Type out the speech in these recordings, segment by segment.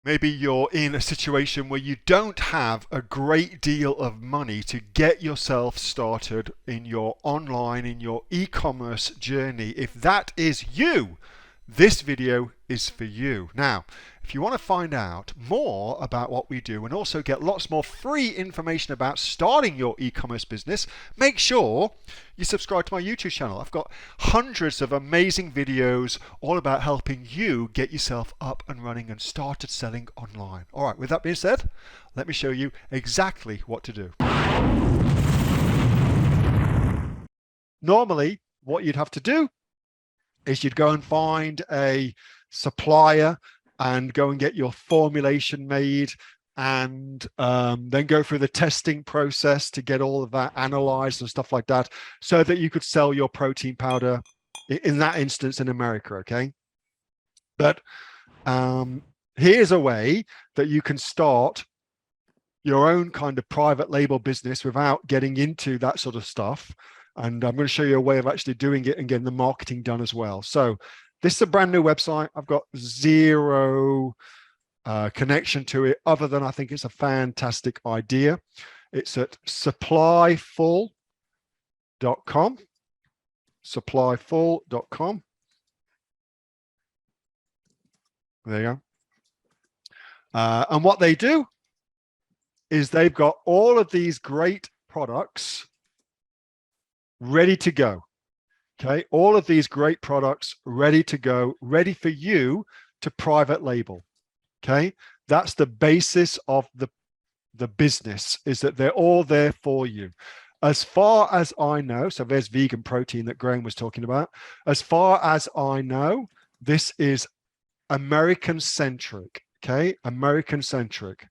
Maybe you're in a situation where you don't have a great deal of money to get yourself started in your online, in your e-commerce journey. If that is you, this video is for you. Now, if you want to find out more about what we do and also get lots more free information about starting your e-commerce business, make sure you subscribe to my YouTube channel. I've got hundreds of amazing videos all about helping you get yourself up and running and started selling online. All right, with that being said, let me show you exactly what to do. Normally, what you'd have to do is you'd go and find a supplier and go and get your formulation made, and then go through the testing process to get all of that analyzed and stuff like that, so that you could sell your protein powder in that instance in America. Okay, but here's a way that you can start your own kind of private label business without getting into that sort of stuff. And I'm going to show you a way of actually doing it and getting the marketing done as well. So this is a brand new website. I've got zero connection to it other than I think it's a fantastic idea. It's at supplyfull.com. Supplyfull.com. There you go. And what they do is they've got all of these great products ready to go. Okay, all of these great products ready to go, ready for you to private label. Okay, that's the basis of the business, is that they're all there for you. As far as I know, so there's vegan protein that Graham was talking about. As far as I know, this is American centric. Okay, American centric.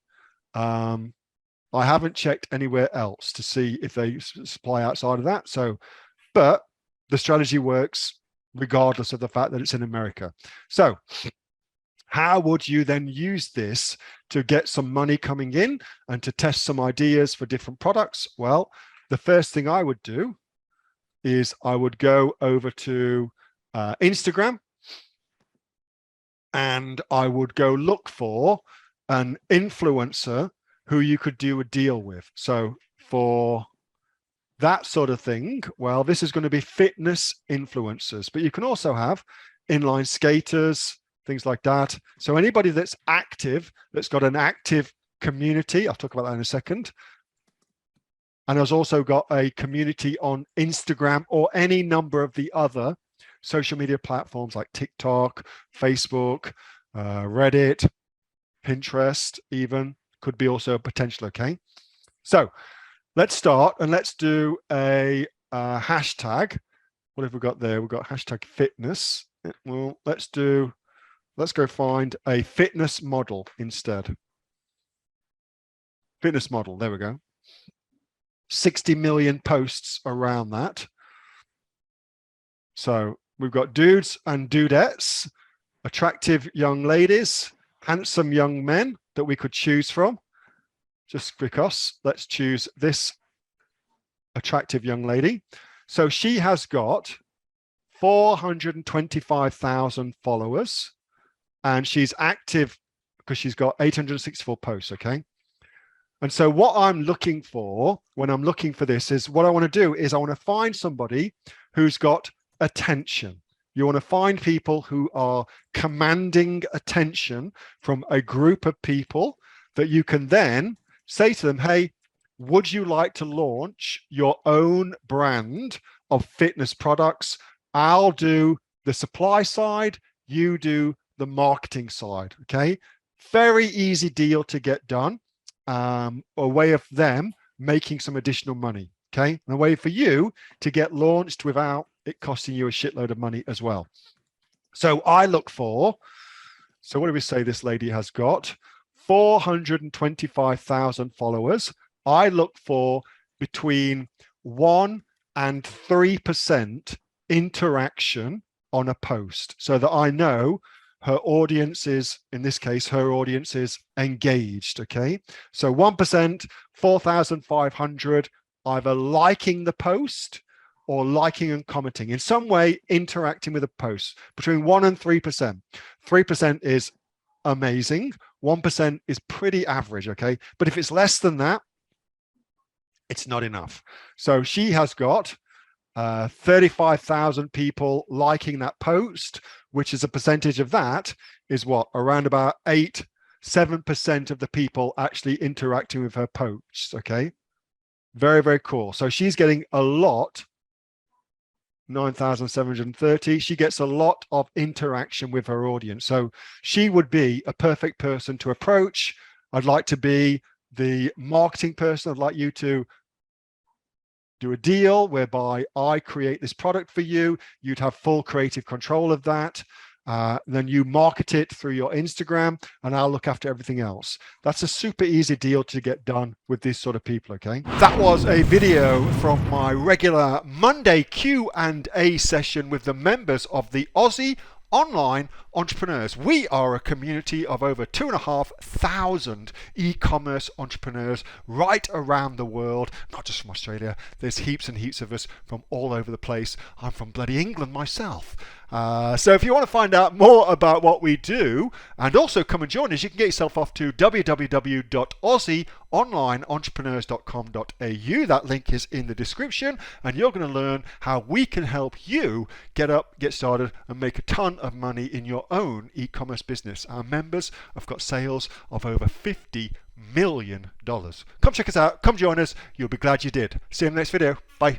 I haven't checked anywhere else to see if they supply outside of that. So, but the strategy works regardless of the fact that it's in America. So how would you then use this to get some money coming in and to test some ideas for different products? Well, the first thing I would do is I would go over to Instagram, and I would go look for an influencer who you could do a deal with. So for that sort of thing, well, this is going to be fitness influencers, but you can also have inline skaters, things like that. So anybody that's active, that's got an active community, I'll talk about that in a second. And there's also got a community on Instagram or any number of the other social media platforms like TikTok, Facebook, Reddit, Pinterest, even could be also a potential. Okay, so let's start and let's do a hashtag. What have we got there? We've got hashtag fitness. Well, let's go find a fitness model instead. Fitness model, there we go. 60 million posts around that. So we've got dudes and dudettes, attractive young ladies, handsome young men that we could choose from. Just because, let's choose this attractive young lady. So she has got 425,000 followers, and she's active because she's got 864 posts. Okay. And so what I'm looking for when I'm looking for this is, what I want to do is I want to find somebody who's got attention. You want to find people who are commanding attention from a group of people that you can then say to them, hey, would you like to launch your own brand of fitness products? I'll do the supply side, you do the marketing side. Okay, very easy deal to get done. A way of them making some additional money. Okay, and a way for you to get launched without it costing you a shitload of money as well. So I look for, so what do we say this lady has got? 425,000 followers. I look for between 1% and 3% interaction on a post, so that I know her audience is, in this case, her audience is engaged. Okay, so 1%, 4,500, either liking the post or liking and commenting, in some way interacting with a post. Between 1% and 3%. 3% is amazing. 1% is pretty average, okay? But if it's less than that, it's not enough. So she has got 35,000 people liking that post, which is a percentage of that is what? Around about 7% of the people actually interacting with her posts, okay? Very, very cool. So she's getting a lot, 9,730. She gets a lot of interaction with her audience. So she would be a perfect person to approach. I'd like to be the marketing person. I'd like you to do a deal whereby I create this product for you. You'd have full creative control of that. Then you market it through your Instagram and I'll look after everything else. That's a super easy deal to get done with these sort of people, okay? That was a video from my regular Monday Q&A session with the members of the Aussie Online Entrepreneurs. We are a community of over 2,500 e-commerce entrepreneurs right around the world, not just from Australia. There's heaps and heaps of us from all over the place. I'm from bloody England myself. So if you want to find out more about what we do and also come and join us, you can get yourself off to www.aussieonlineentrepreneurs.com.au. That link is in the description, and you're going to learn how we can help you get started and make a ton of money in your own e-commerce business. Our members have got sales of over $50 million. Come check us out, come join us, you'll be glad you did. See you in the next video. Bye.